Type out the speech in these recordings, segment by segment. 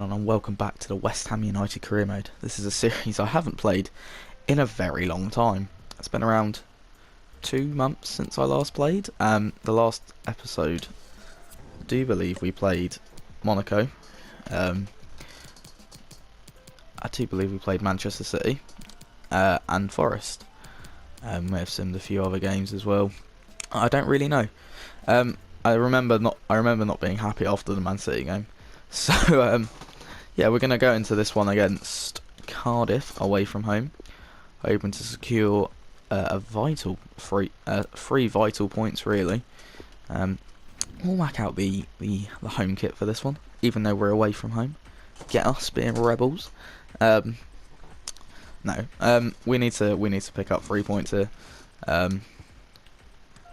And welcome back to the West Ham United career mode. This is a series I haven't played in a very long time. It's been around 2 months since I last played. The last episode, I do believe we played Monaco. I do believe we played Manchester City and Forest. May have simmed a few other games as well. I don't really know. I remember not being happy after the Man City game. So yeah, we're going to go into this one against Cardiff away from home, hoping to secure three vital points really. We'll whack out the home kit for this one, even though we're away from home. Get us being rebels. No, we need to pick up 3 points here.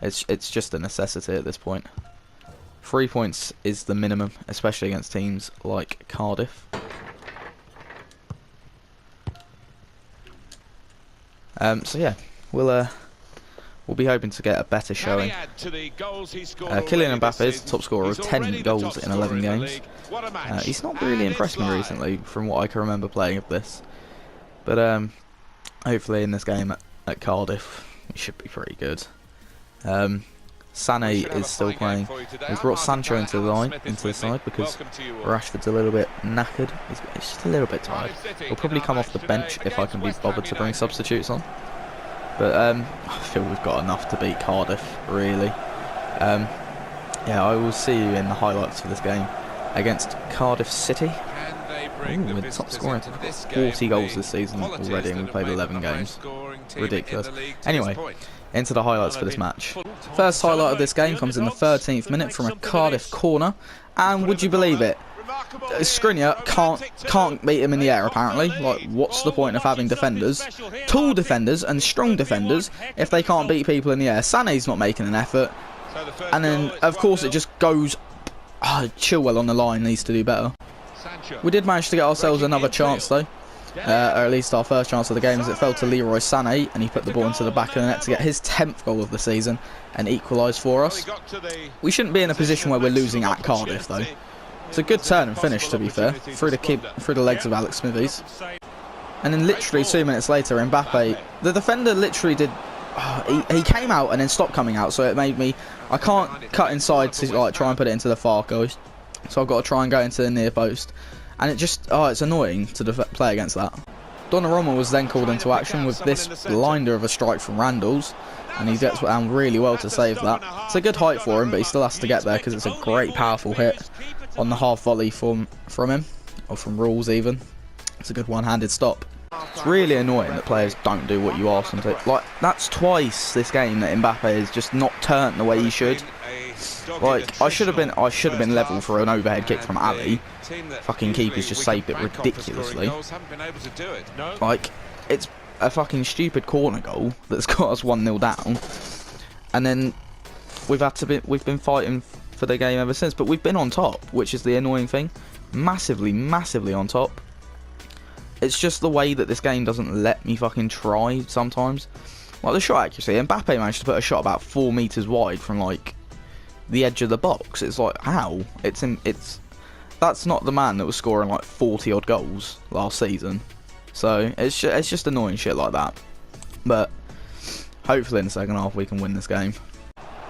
It's just a necessity at this point. 3 points is the minimum, especially against teams like Cardiff. So yeah, we'll be hoping to get a better showing. Kylian Mbappe is top scorer with 10 goals in 11 games. He's not really impressed me recently, from what I can remember playing of this. But hopefully in this game at Cardiff, he should be pretty good. Sané is still playing. We've brought Sancho into the side because Rashford's a little bit knackered. He's just a little bit tired. He'll probably come off the bench if I can be bothered to bring substitutes on. But I feel we've got enough to beat Cardiff, really. Yeah, I will see you in the highlights for this game against Cardiff City. Ooh, we're top scoring. We've got 40 goals this season already, and we've played 11 games. Ridiculous. Anyway, into the highlights for this match. First highlight of this game comes in the 13th minute from a Cardiff corner, and would you believe it? Skriniar can't beat him in the air apparently. Like, what's the point of having defenders, tall defenders and strong defenders, if they can't beat people in the air? Sané's not making an effort, and then of course it just goes. Chilwell on the line needs to do better. We did manage to get ourselves another chance though, or at least our first chance of the game, as it fell to Leroy Sané, and he put the ball into the back of the net to get his 10th goal of the season and equalise for us. We shouldn't be in a position where we're losing at Cardiff though. It's a good turn and finish, to be fair, through the legs of Alex Smithies. And then literally 2 minutes later, Mbappe, the defender literally did. He came out and then stopped coming out, so it made me. I can't cut inside to like try and put it into the far post, so I've got to try and go into the near post. And it just, it's annoying to play against that. Donnarumma was then called into action with this blinder of a strike from Randalls, and he gets down really well to save that. It's a good height for him, but he still has to get there because it's a great, powerful hit on the half volley from him, or from Rules even. It's a good one-handed stop. It's really annoying that players don't do what you ask them to. Like, that's twice this game that Mbappe has just not turned the way he should. Like, I should have been level for an overhead kick from Ali. Fucking keeper's just saved it ridiculously. Like, it's a fucking stupid corner goal that's got us 1-0 down, and then we've been fighting for the game ever since. But we've been on top, which is the annoying thing. Massively on top. It's just the way that this game doesn't let me fucking try sometimes. Like the shot accuracy, Mbappe managed to put a shot about 4 meters wide from like the edge of the box. It's like, how? That's not the man that was scoring like 40 odd goals last season. So it's just annoying shit like that. But hopefully in the second half we can win this game.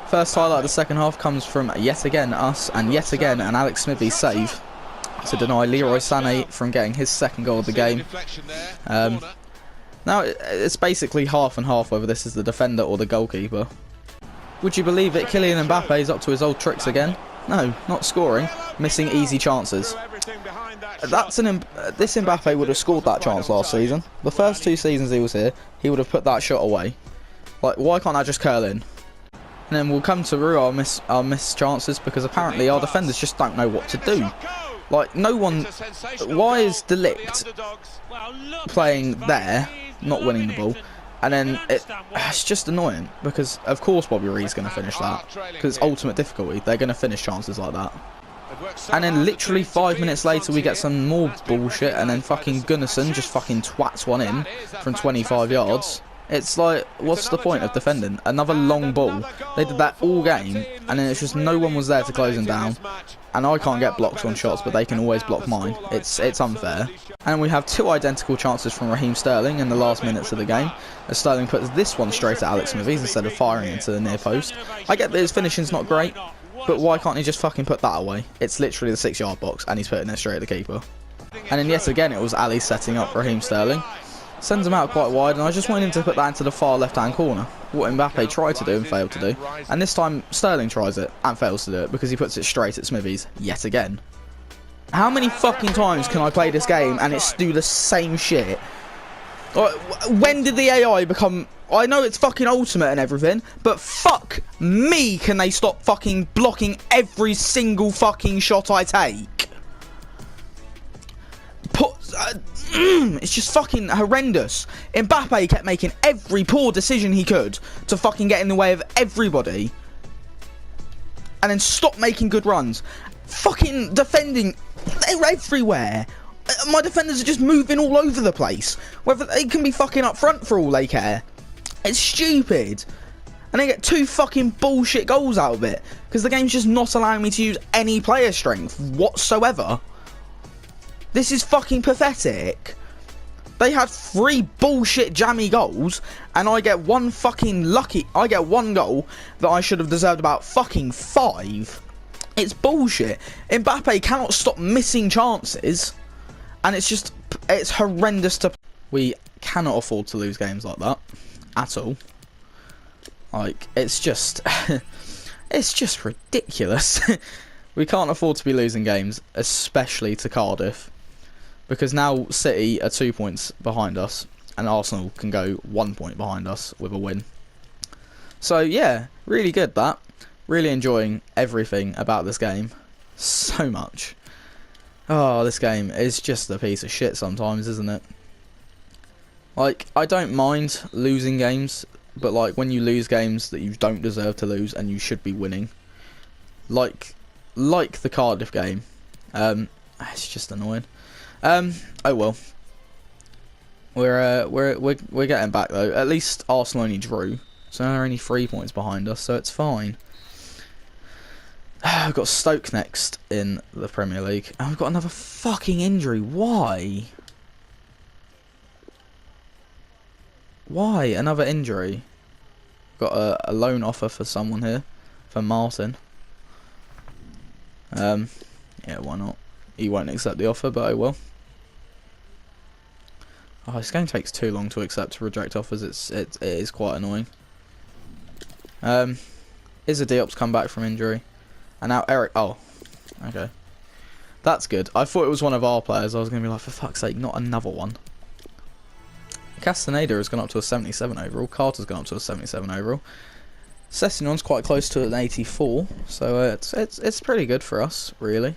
First highlight of the second half comes from yet again us, and yet again an Alex Smithies save to deny Leroy Sané from getting his second goal of the game. Now it's basically half and half whether this is the defender or the goalkeeper. Would you believe it? Kylian Mbappe is up to his old tricks again. No, not scoring, missing easy chances. This Mbappe would have scored that chance last season. The first 2 seasons he was here, he would have put that shot away. Like, why can't I just curl in? And then we'll come to rue our missed chances because apparently our defenders just don't know what to do. Like, no one. Why is De Ligt playing there, not winning the ball? And then it's just annoying because of course Bobby Reed's going to finish that because it's ultimate difficulty. They're going to finish chances like that. And then literally 5 minutes later we get some more bullshit, and then fucking Gunnarsson just fucking twats one in from 25 yards. It's like, what's the point of defending? Another long ball. They did that all game, and then it's just no one was there to close them down. and I can't get blocks on shots, but they can always block mine. It's unfair. And we have two identical chances from Raheem Sterling in the last minutes of the game, as Sterling puts this one straight at Alex Smithies instead of firing into the near post. I get that his finishing's not great, but why can't he just fucking put that away? It's literally the 6-yard box, and he's putting it straight at the keeper. And then yet again, it was Ali setting up Raheem Sterling. Sends him out quite wide, and I just wanted him to put that into the far left-hand corner. What Mbappe tried to do and failed to do. And this time, Sterling tries it and fails to do it because he puts it straight at Smithies yet again. How many fucking times can I play this game and it's do the same shit? When did the AI become... I know it's fucking ultimate and everything, but fuck me, can they stop fucking blocking every single fucking shot I take? It's just fucking horrendous. Mbappe kept making every poor decision he could to fucking get in the way of everybody. And then stop making good runs. Fucking defending, they're everywhere. My defenders are just moving all over the place. Whether they can be fucking up front for all they care. It's stupid. And they get 2 fucking bullshit goals out of it. Because the game's just not allowing me to use any player strength whatsoever. This is fucking pathetic. They had 3 bullshit jammy goals, and I get one fucking lucky... I get 1 goal that I should have deserved about fucking 5. It's bullshit. Mbappe cannot stop missing chances, and it's just... It's horrendous to... We cannot afford to lose games like that. At all. Like, it's just... it's just ridiculous. We can't afford to be losing games, especially to Cardiff. Because now City are 2 points behind us, and Arsenal can go 1 point behind us with a win. So yeah, really good that. Really enjoying everything about this game. So much. Oh, this game is just a piece of shit sometimes, isn't it? Like, I don't mind losing games, but like when you lose games that you don't deserve to lose and you should be winning. Like the Cardiff game. It's just annoying. Oh well. We're getting back though. At least Arsenal only drew, so they're only 3 points behind us, so it's fine. I've got Stoke next in the Premier League, and we've got another fucking injury. Why? Why another injury? Got a loan offer for someone here, for Martin. Yeah, why not? He won't accept the offer, but I will. Oh, this game takes too long to accept to reject offers. It is quite annoying. Izza Diop's come back from injury, and now Eric. Oh, okay, that's good. I thought it was one of our players. I was gonna be like, for fuck's sake, not another one. Castaneda has gone up to a 77 overall. Carter's gone up to a 77 overall. Sessionon's quite close to an 84, so it's pretty good for us, really.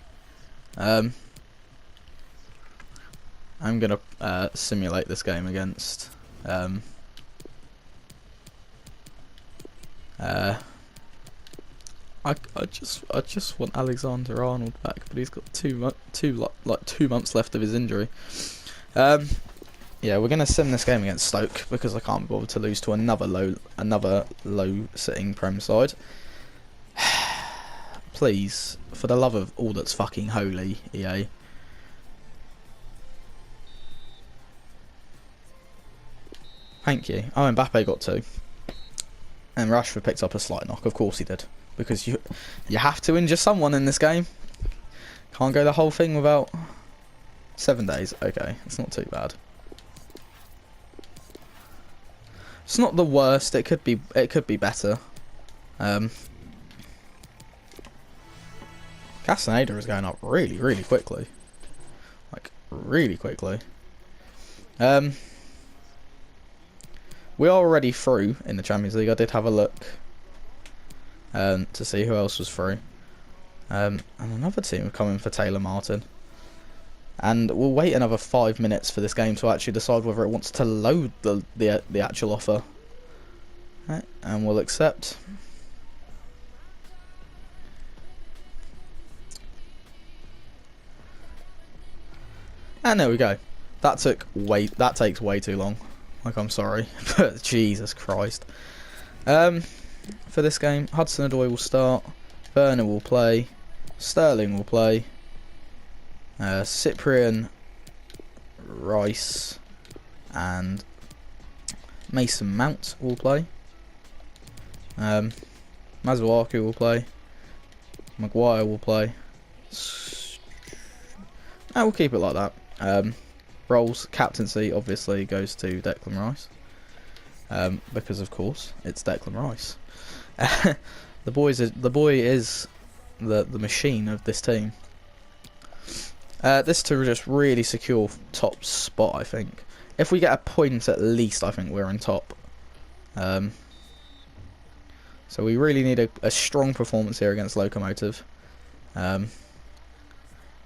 I'm gonna simulate this game against I just want Alexander Arnold back, but he's got 2 months left of his injury. Yeah, we're gonna sim this game against Stoke because I can't bother to lose to another low sitting Prem side. Please, for the love of all that's fucking holy, EA. Thank you. Oh, Mbappe got 2. And Rashford picked up a slight knock. Of course he did. Because you have to injure someone in this game. Can't go the whole thing without 7 days. Okay, it's not too bad. It's not the worst. It could be better. Castaneda is going up really, really quickly. Like, really quickly. We are already through in the Champions League. I did have a look to see who else was through. And another team have come in for Taylor Martin. And we'll wait another 5 minutes for this game to actually decide whether it wants to load the actual offer. Right, and we'll accept. And there we go. That takes way too long. Like, I'm sorry, but Jesus Christ. For this game, Hudson-Odoi will start. Werner will play. Sterling will play. Cyprian, Rice, and Mason Mount will play. Masuaku will play. Maguire will play. We'll keep it like that. Roles, captaincy obviously goes to Declan Rice. Because of course it's Declan Rice. the boy is the machine of this team. This to just really secure top spot, I think. If we get a point at least, I think we're in top. So we really need a strong performance here against Locomotive.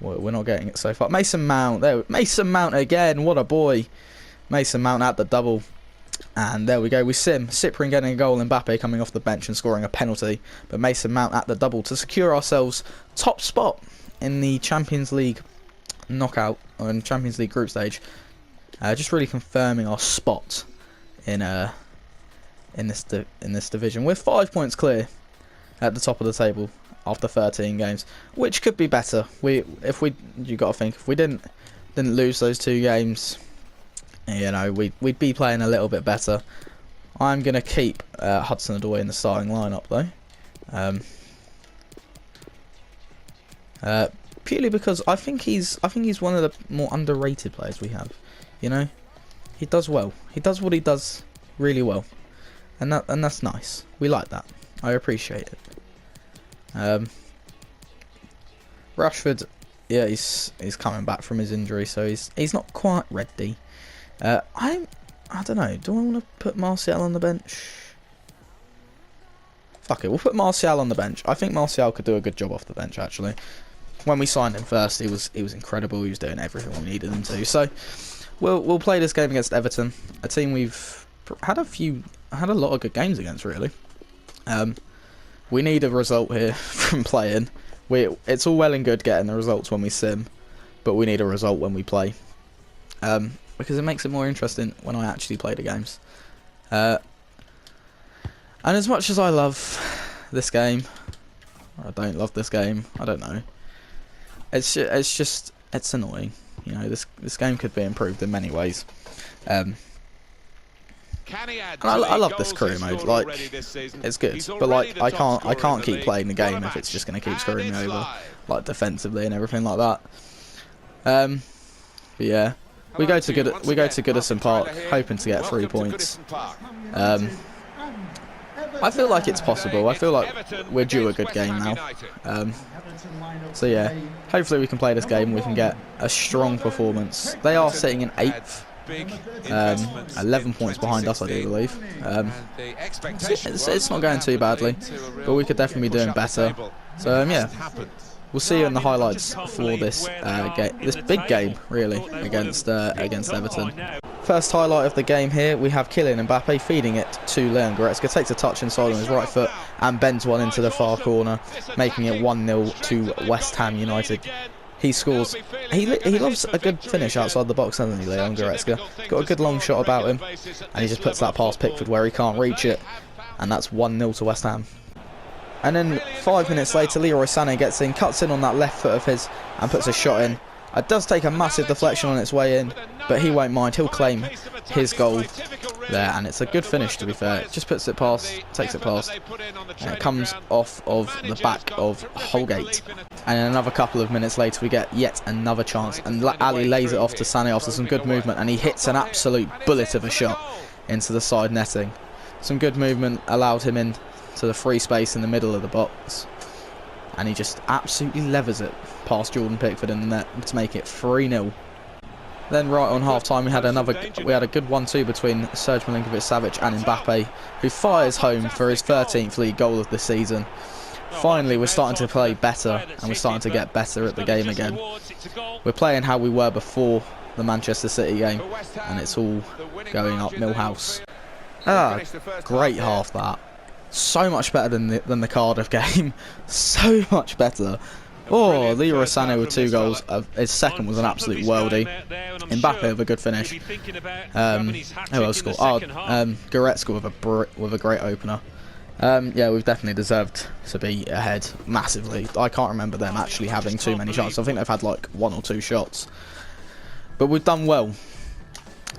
We're not getting it so far. Mason Mount, there. Mason Mount again. What a boy. Mason Mount at the double. And there we go. Cyprian getting a goal. Mbappe coming off the bench and scoring a penalty. But Mason Mount at the double to secure ourselves top spot in the Champions League knockout, or in Champions League group stage. Just really confirming our spot in this division. We're 5 points clear at the top of the table after 13 games, which could be better. You got to think, if we didn't lose those 2 games, you know, we'd be playing a little bit better. I'm gonna keep Hudson-Odoi in the starting lineup though, purely because I think he's one of the more underrated players we have. You know, he does well. He does what he does really well, and that's nice. We like that. I appreciate it. Rashford, yeah, he's coming back from his injury, so he's not quite ready. I don't know. Do I want to put Martial on the bench? Fuck it, we'll put Martial on the bench. I think Martial could do a good job off the bench, actually. When we signed him first, he was incredible. He was doing everything we needed him to. So we'll play this game against Everton, a team we've had a lot of good games against, really. We need a result here from playing. It's all well and good getting the results when we sim, but we need a result when we play. Because it makes it more interesting when I actually play the games. And as much as I love this game, or I don't love this game, I don't know. It's annoying. You know, this game could be improved in many ways. And I love this career mode. Like, it's good, but like I can't keep playing the game if it's just going to keep screwing me over, like defensively and everything like that. But yeah. We go to Goodison Park, hoping to get 3 points. I feel like it's possible. I feel like we're due a good game now. So yeah, hopefully we can play this game. We can get a strong performance. They are sitting in 8th, 11 points behind us, I do believe. It's not going too badly, but we could definitely be doing better. So yeah. We'll see you in the highlights for this this big game, really, against Everton. First highlight of the game here, we have Kylian Mbappe feeding it to Leon Goretzka. Takes a touch inside on his right foot and bends one into the far corner, making it 1-0 to West Ham United. He scores. He loves a good finish outside the box, doesn't he, Leon Goretzka? Got a good long shot about him, and he just puts that past Pickford where he can't reach it, and that's 1-0 to West Ham. And then 5 minutes later, Leroy Sané gets in, cuts in on that left foot of his and puts a shot in. It does take a massive deflection on its way in, but he won't mind. He'll claim his goal there, and it's a good finish, to be fair. Just puts it past, takes it past, and it comes off of the back of Holgate. And in another couple of minutes later, we get yet another chance, and Ali lays it off to Sané after some good movement, and he hits an absolute bullet of a shot into the side netting. Some good movement allowed him in to the free space in the middle of the box, and he just absolutely levers it past Jordan Pickford in the net to make it 3-0. Then right on half time we had a good 1-2 between Serge Milinkovic-Savic and Mbappe, who fires home for his 13th league goal of the season. Finally we're starting to play better, and we're starting to get better at the game again. We're playing how we were before the Manchester City game, and it's all going up Millhouse. Great half that. So much better than the Cardiff game. So much better. Oh, Leroy Sané with 2 goals. His second was an absolute worldie. Mbappe with a good finish. Who else scored? Goretzka with a great opener. Yeah, we've definitely deserved to be ahead massively. I can't remember them actually having too many shots. I think they've had like 1 or 2 shots. But we've done well.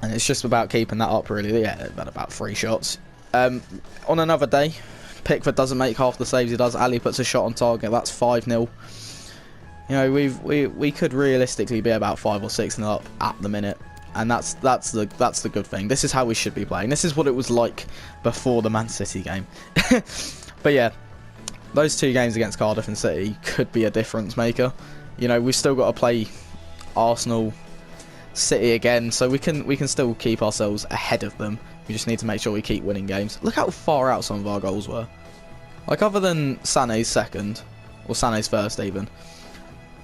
And it's just about keeping that up, really. Yeah, they've had about 3 shots. On another day, Pickford doesn't make half the saves he does. Ali puts a shot on target. That's 5-0. You know, we could realistically be about 5 or 6-0 up at the minute. And that's the good thing. This is how we should be playing. This is what it was like before the Man City game. But yeah, those 2 games against Cardiff and City could be a difference maker. You know, we've still got to play Arsenal, City again, so we can still keep ourselves ahead of them. We just need to make sure we keep winning games. Look how far out some of our goals were. Like, other than Sané's second, or Sané's first even,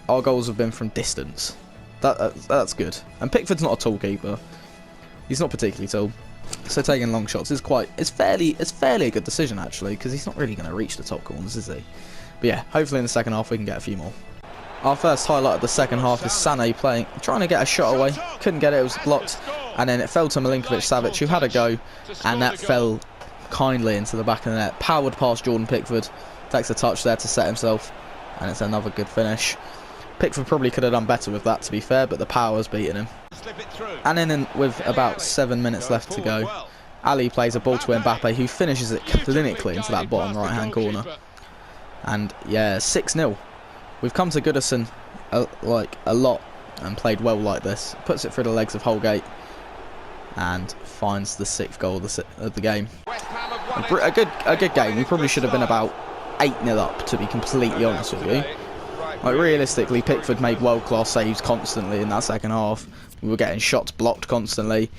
our goals have been from distance. That's good. And Pickford's not a tall keeper. He's not particularly tall. So taking long shots is fairly a good decision actually, because he's not really going to reach the top corners, is he? But yeah, hopefully in the second half we can get a few more. Our first highlight of the second half is Sané trying to get a shot away. Couldn't get it, it was blocked. And then it fell to Milinkovic-Savic, who had a go, and that fell kindly into the back of the net. Powered past Jordan Pickford. Takes a touch there to set himself, and it's another good finish. Pickford probably could have done better with that, to be fair, but the power's beating him. And then with about 7 minutes left to go, Ali plays a ball to Mbappe, who finishes it clinically into that bottom right-hand corner. And yeah, 6-0. We've come to Goodison a lot and played well like this. Puts it through the legs of Holgate and finds the 6th goal of the game. A good game. We probably should have been about 8-0 up, to be completely honest with you. Like, realistically, Pickford made world-class saves constantly in that second half. We were getting shots blocked constantly.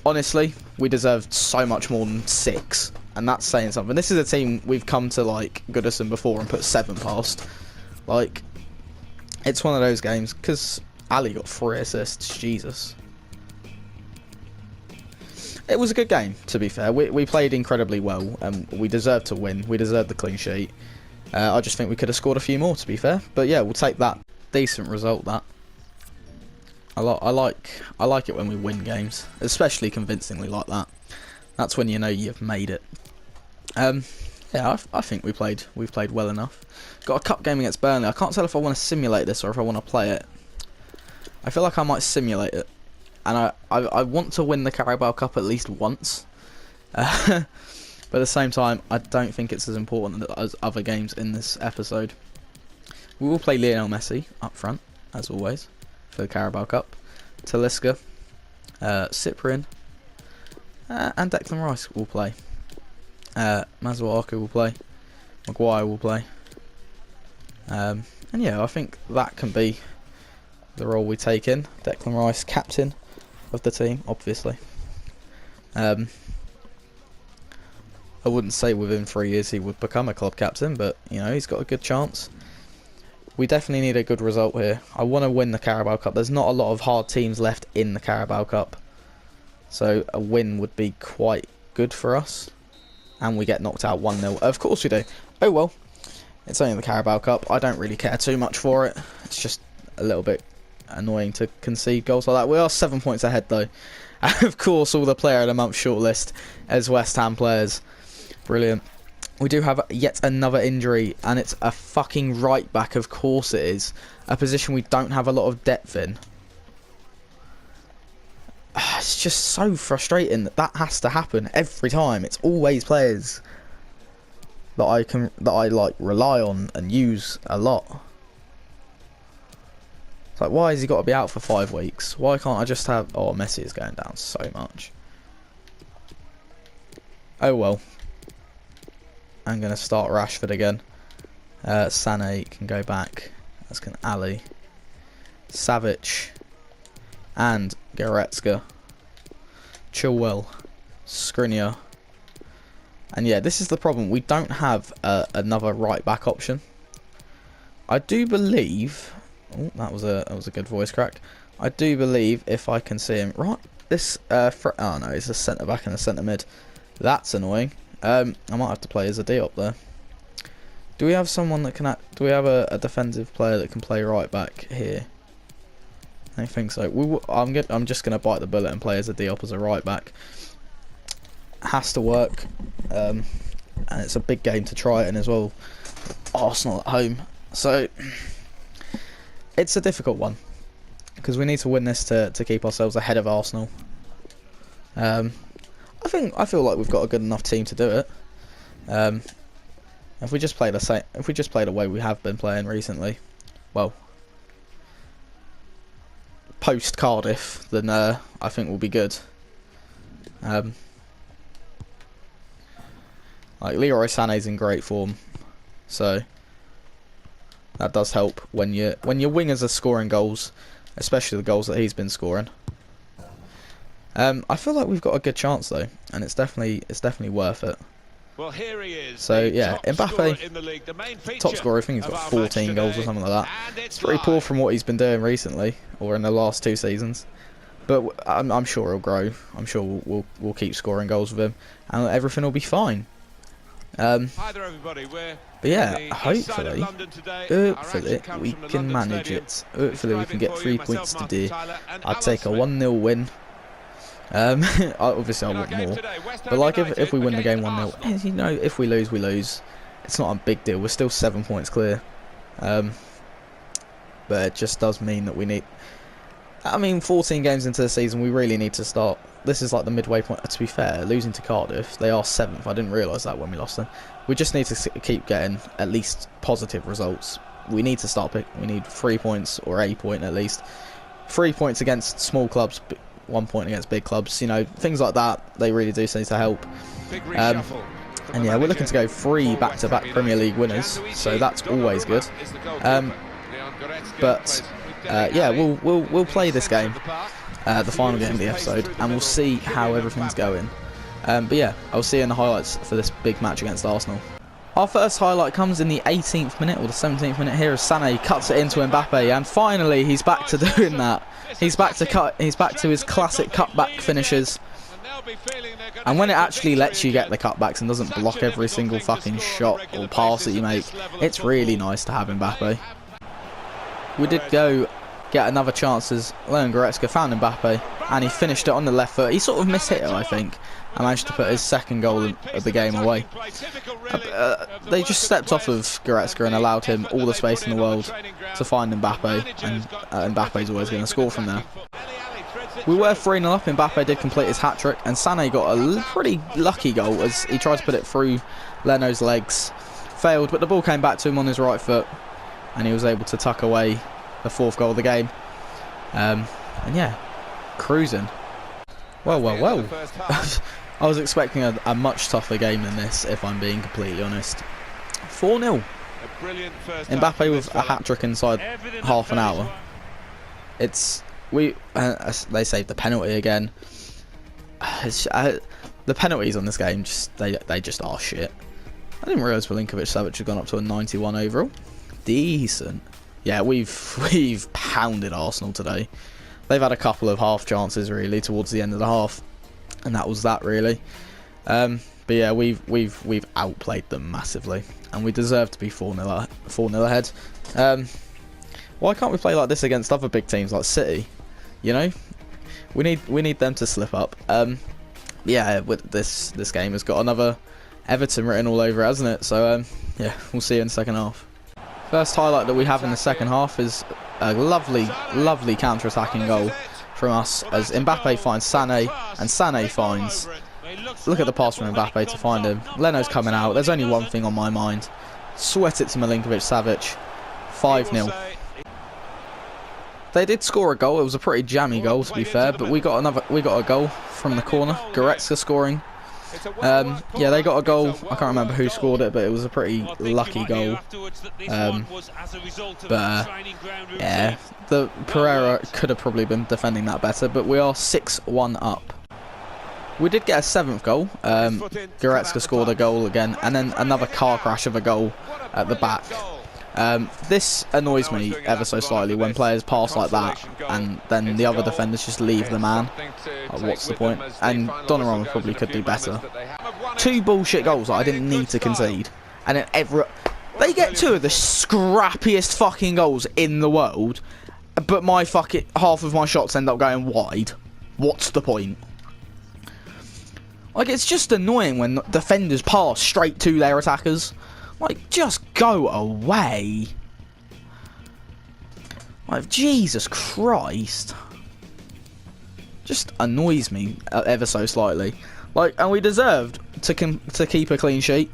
Honestly, we deserved so much more than 6, and that's saying something. This is a team we've come to, like, Goodison before and put 7 past. Like, it's one of those games, because Ali got 3 assists. Jesus. It was a good game, to be fair. We played incredibly well, and we deserved to win. We deserved the clean sheet. I just think we could have scored a few more, to be fair. But yeah, we'll take that. Decent result, that. I like it when we win games, especially convincingly like that. That's when you know you've made it. Yeah, I think we've played well enough. Got a cup game against Burnley. I can't tell if I want to simulate this or if I want to play it. I feel like I might simulate it, and I want to win the Carabao Cup at least once. But at the same time, I don't think it's as important as other games in this episode. We will play Lionel Messi up front, as always, for the Carabao Cup. Talisca, Cyprian, and Declan Rice will play. Masuaku will play. Maguire will play. And yeah, I think that can be the role we take in. Declan Rice, captain of the team, obviously. I wouldn't say within 3 years he would become a club captain, but, you know, he's got a good chance. We definitely need a good result here. I want to win the Carabao Cup. There's not a lot of hard teams left in the Carabao Cup, so a win would be quite good for us. And we get knocked out 1-0. Of course we do. Oh well. It's only the Carabao Cup. I don't really care too much for it. It's just a little bit annoying to concede goals like that. We are 7 points ahead though. And of course all the Player of the Month shortlist as West Ham players. Brilliant. We do have yet another injury, and it's a fucking right back. Of course it is. A position we don't have a lot of depth in. It's just so frustrating that has to happen every time. It's always players that I like rely on and use a lot. It's like, why has he got to be out for 5 weeks? Why can't I just have... Oh, Messi is going down so much. Oh well. I'm going to start Rashford again. Sané can go back. As can Ali. Savic. And Goretzka. Chilwell. Skriniar. And yeah, this is the problem. We don't have another right back option. I do believe... Oh, that was a good voice crack. I do believe, if I can see him... Right, this... oh no, it's a centre back and a centre mid. That's annoying. I might have to play as a D up there. Do we have someone that can... Do we have a defensive player that can play right back here? I don't think so. I'm just going to bite the bullet and play as a D up as a right back. Has to work. and it's a big game to try it in as well. Arsenal at home, so it's a difficult one because we need to win this to keep ourselves ahead of Arsenal. I feel like we've got a good enough team to do it. If we just play the way we have been playing recently, well, post Cardiff, then I think we'll be good. Like Leroy Sané's in great form, so that does help when your wingers are scoring goals, especially the goals that he's been scoring. I feel like we've got a good chance though, and it's definitely worth it. Well, here he is. So yeah, Mbappe, top scorer. I think he's got 14 goals or something like that. It's pretty poor from what he's been doing recently, or in the last 2 seasons. But I'm sure he'll grow. I'm sure we'll keep scoring goals with him, and everything will be fine. But yeah, hopefully we can manage it. Hopefully we can get 3 points today. I'd take a 1-0 win. Obviously I want more, but like if we win the game 1-0, you know, if we lose, we lose. It's not a big deal. We're still 7 points clear. But it just does mean that we need. I mean, 14 games into the season, we really need to start. This is like the midway point. To be fair, losing to Cardiff, they are 7th. I didn't realise that when we lost them. We just need to keep getting at least positive results. We need to start. We need 3 points or a point at least. 3 points against small clubs. 1 point against big clubs, you know, things like that. They really do seem to help. And yeah, we're looking to go 3 back-to-back Premier League winners, so that's always good. Yeah, we'll play this game, the final game of the episode, and we'll see how everything's going. But yeah, I'll see you in the highlights for this big match against Arsenal. Our first highlight comes in the 18th minute or the 17th minute. Here as Sané cuts it into Mbappe, and finally he's back to doing that. He's back to his classic cutback finishes. And when it actually lets you get the cutbacks and doesn't block every single fucking shot or pass that you make, it's really nice to have Mbappe. We did go get another chance as Leon Goretzka found Mbappe, and he finished it on the left foot. He sort of mishit it, I think, and managed to put his second goal of the game away. They just stepped off of Goretzka and allowed him all the space in the world to find Mbappe, and Mbappe's always going to score from there. We were 3-0 up. Mbappe did complete his hat-trick, and Sané got a pretty lucky goal as he tried to put it through Leno's legs. Failed, but the ball came back to him on his right foot, and he was able to tuck away the 4th goal of the game. And yeah, cruising. Well. I was expecting a much tougher game than this, if I'm being completely honest. 4-0. Mbappe with a hat-trick inside half an hour. They saved the penalty again. The penalties on this game they just are shit. I didn't realise Milinkovic-Savic had gone up to a 91 overall. Decent. Yeah, we've pounded Arsenal today. They've had a couple of half chances really towards the end of the half, and that was that really. But yeah, we've outplayed them massively, and we deserve to be 4-0 ahead. Why can't we play like this against other big teams like City? You know, we need them to slip up. Yeah, with this game has got another Everton written all over it, hasn't it? So yeah, we'll see you in the second half. First highlight that we have in the second half is a lovely counter-attacking goal from us as Mbappe finds Sané, and Sané finds. Look at the pass from Mbappe to find him. Leno's coming out. There's only one thing on my mind. Sweat it to Milinkovic-Savic. 5-0. They did score a goal. It was a pretty jammy goal, to be fair, but we got a goal from the corner. Goretzka scoring. Yeah, they got a goal. I can't remember who scored it, but it was a pretty lucky goal. Yeah, the Pereira could have probably been defending that better, but we are 6-1 up. We did get a 7th goal. Goretzka scored a goal again, and then another car crash of a goal at the back. This annoys me ever so slightly when players pass like that and then the other defenders just leave the man. Like, what's the point? And Donnarumma probably could do better. 2 bullshit goals that I didn't need to concede, and then they get 2 of the scrappiest fucking goals in the world, but half of my shots end up going wide. What's the point? Like, it's just annoying when defenders pass straight to their attackers. Like, just go away. Like, Jesus Christ. Just annoys me ever so slightly. Like, and we deserved to keep a clean sheet.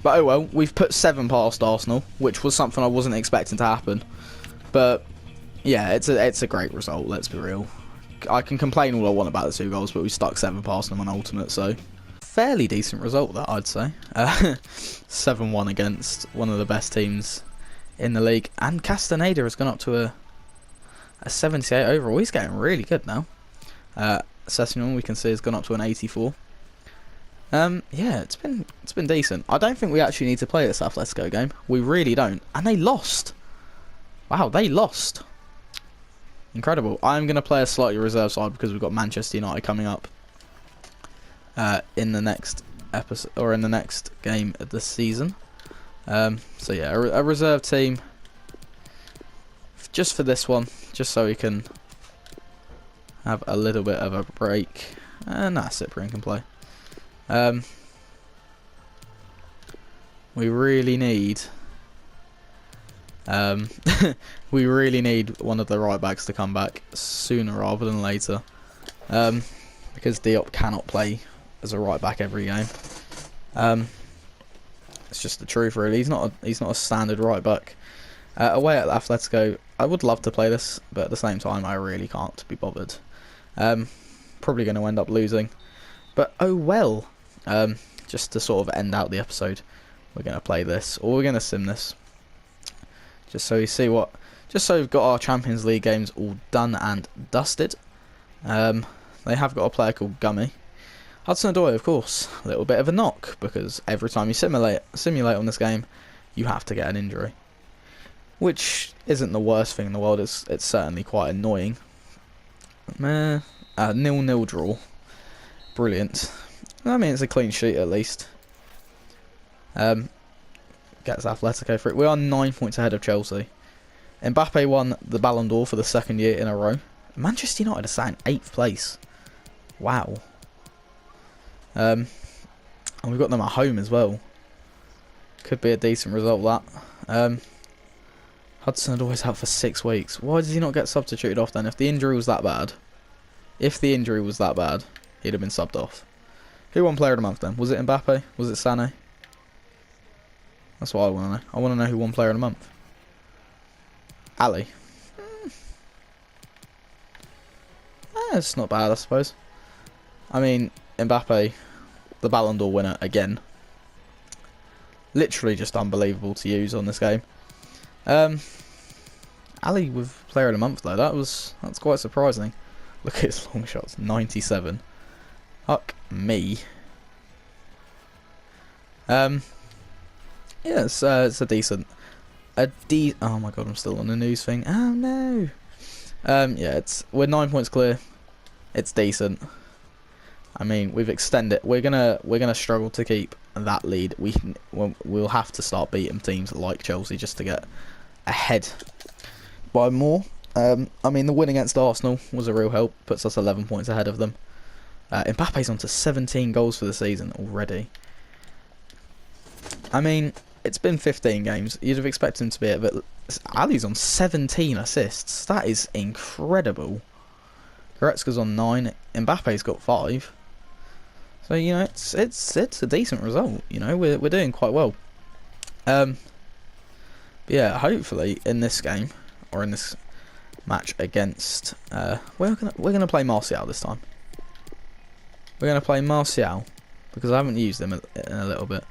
But oh well, we've put 7 past Arsenal, which was something I wasn't expecting to happen. But yeah, it's a great result, let's be real. I can complain all I want about the 2 goals, but we stuck 7 past them on ultimate, so fairly decent result that, I'd say. 7-1 against one of the best teams in the league, and Castaneda has gone up to a 78 overall. He's getting really good now. Session we can see has gone up to an 84. Yeah, it's been decent. I don't think we actually need to play this Atletico game. We really don't, and they lost. Wow, they lost. Incredible. I'm going to play a slightly reserve side because we've got Manchester United coming up in the next episode, or in the next game of the season. So yeah, a reserve team just for this one, just so we can have a little bit of a break. Nah, Cyprian can play. We really need we really need one of the right backs to come back sooner rather than later, because Diop cannot play as a right back every game. It's just the truth, really. He's not a standard right back. Away at Atletico, I would love to play this, but at the same time, I really can't be bothered. Probably going to end up losing, but oh well. Just to sort of end out the episode, we're going to play this, or we're going to sim this, just so you see what. Just so we've got our Champions League games all done and dusted. They have got a player called Gummy. Hudson-Odoi, of course, a little bit of a knock, because every time you simulate on this game, you have to get an injury, which isn't the worst thing in the world. It's certainly quite annoying. 0-0 draw, brilliant. I mean, it's a clean sheet at least. Gets Atletico for it. We are 9 points ahead of Chelsea. Mbappe won the Ballon'Dor for the 2nd year in a row. Manchester United are sat in 8th place. Wow. And we've got them at home as well. Could be a decent result, that. Hudson-Odoi's out for 6 weeks. Why does he not get substituted off then? If the injury was that bad, he'd have been subbed off. Who won Player of the Month then? Was it Mbappe? Was it Sané? That's what I want to know. I want to know who won Player of the Month. Ali. It's not bad, I suppose. I mean, Mbappe, the Ballon d'Or winner again. Literally just unbelievable to use on this game. Ali with Player of the Month though, that's quite surprising. Look at his long shots, 97. Fuck me. Yeah, it's a decent. Oh my god, I'm still on the news thing. Oh no. Yeah, we're 9 points clear. It's decent. I mean, we've extended. We're gonna struggle to keep that lead. We'll have to start beating teams like Chelsea just to get ahead by more. I mean, the win against Arsenal was a real help. Puts us 11 points ahead of them. Mbappe's on to 17 goals for the season already. I mean, it's been 15 games. You'd have expected him to be a bit. Ali's on 17 assists. That is incredible. Goretzka's on 9. Mbappe's got 5. So you know, it's a decent result. You know, we're doing quite well. Yeah, hopefully in this game or in this match against we're gonna play Martial this time. We're gonna play Martial because I haven't used him in a little bit,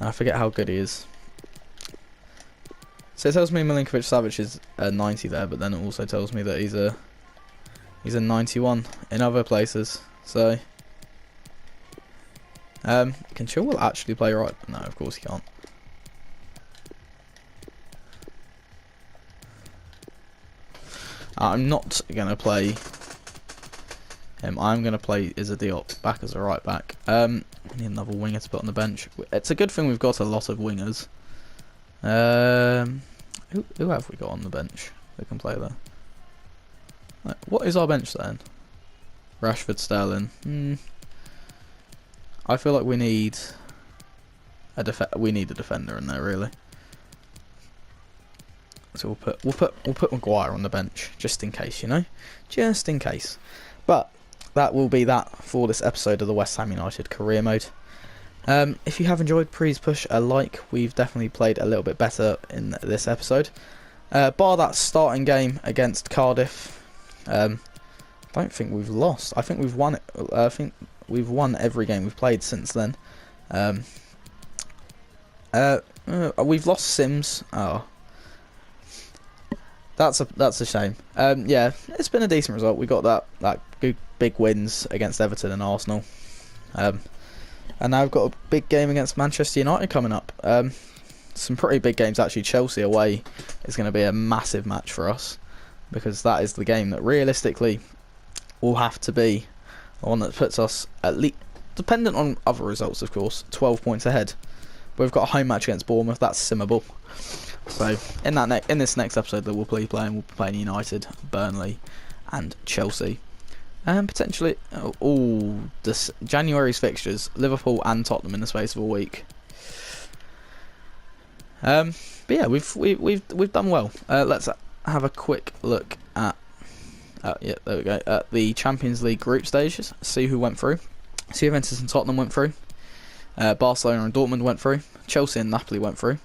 and I forget how good he is. So it tells me Milinkovic-Savic is a 90 there, but then it also tells me that he's a 91 in other places. So can Chilwell actually play right? No, of course he can't. I'm not going to play him. I'm going to play Diop back as a right back. We need another winger to put on the bench. It's a good thing we've got a lot of wingers. Who have we got on the bench that can play there? What is our bench then? Rashford, Sterling. I feel like we need a defender in there, really. So we'll put Maguire on the bench just in case, you know, just in case. But that will be that for this episode of the West Ham United career mode. If you have enjoyed, please push a like. We've definitely played a little bit better in this episode. Bar that starting game against Cardiff, I don't think we've lost. I think we've won. I think we've won every game we've played since then. We've lost Sims. Oh, that's a shame. Yeah, it's been a decent result. We got that big wins against Everton and Arsenal. And now we've got a big game against Manchester United coming up. Some pretty big games actually. Chelsea away is going to be a massive match for us, because that is the game that realistically will have to be the one that puts us, at least, dependent on other results of course, 12 points ahead. But we've got a home match against Bournemouth. That's simmable. So in this next episode that we'll be playing United, Burnley and Chelsea. And potentially this January's fixtures, Liverpool and Tottenham in the space of a week. But yeah, we've done well. Let's have a quick look at yeah, there we go, at the Champions League group stages. See who went through. Juventus and Tottenham went through. Barcelona and Dortmund went through. Chelsea and Napoli went through.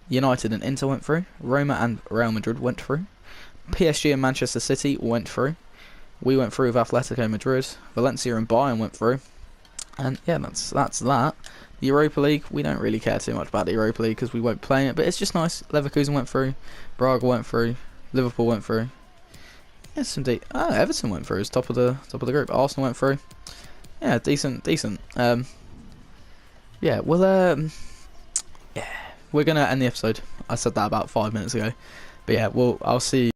United and Inter went through. Roma and Real Madrid went through. PSG and Manchester City went through. We went through with Atletico Madrid. Valencia and Bayern went through. And yeah, that's that. The Europa League, we don't really care too much about the Europa League because we won't play it, but it's just nice. Leverkusen went through. Braga went through. Liverpool went through. Yes, indeed. Everton went through. It's top of the group. Arsenal went through. Yeah, decent. Yeah, well, yeah, we're gonna end the episode. I said that about 5 minutes ago, but yeah, I'll see you